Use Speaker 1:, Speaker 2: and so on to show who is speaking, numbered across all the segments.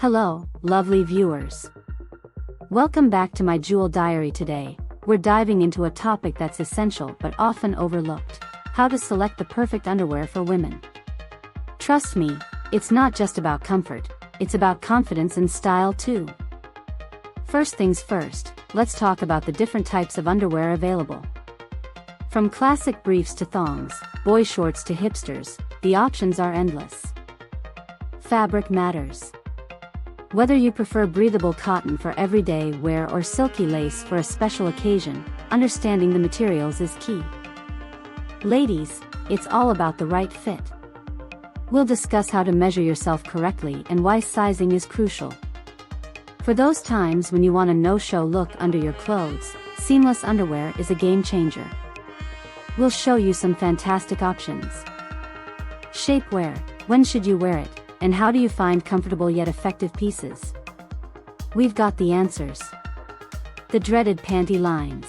Speaker 1: Hello, lovely viewers. Welcome back to my Jewel Diary. Today, we're diving into a topic that's essential but often overlooked: how to select the perfect underwear for women. Trust me, it's not just about comfort, it's about confidence and style too. First things first, let's talk about the different types of underwear available. From classic briefs to thongs, boy shorts to hipsters, the options are endless. Fabric matters. Whether you prefer breathable cotton for everyday wear or silky lace for a special occasion, understanding the materials is key. Ladies, it's all about the right fit. We'll discuss how to measure yourself correctly and why sizing is crucial. For those times when you want a no-show look under your clothes, seamless underwear is a game changer. We'll show you some fantastic options. Shapewear: when should you wear it, and how do you find comfortable yet effective pieces? We've got the answers. The dreaded panty lines.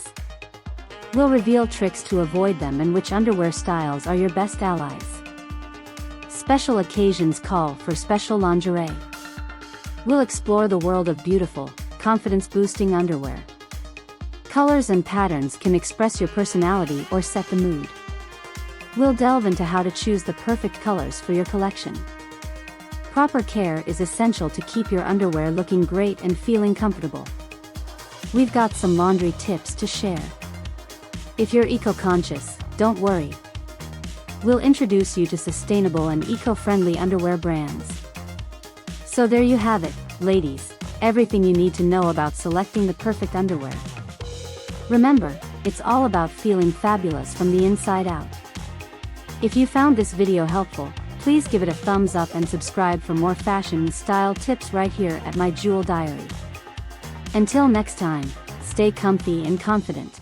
Speaker 1: We'll reveal tricks to avoid them and which underwear styles are your best allies. Special occasions call for special lingerie. We'll explore the world of beautiful, confidence-boosting underwear. Colors and patterns can express your personality or set the mood. We'll delve into how to choose the perfect colors for your collection. Proper care is essential to keep your underwear looking great and feeling comfortable. We've got some laundry tips to share. If you're eco-conscious, don't worry. We'll introduce you to sustainable and eco-friendly underwear brands. So there you have it, ladies, everything you need to know about selecting the perfect underwear. Remember, it's all about feeling fabulous from the inside out. If you found this video helpful, please give it a thumbs up and subscribe for more fashion and style tips right here at my Jewel Diary. Until next time, stay comfy and confident.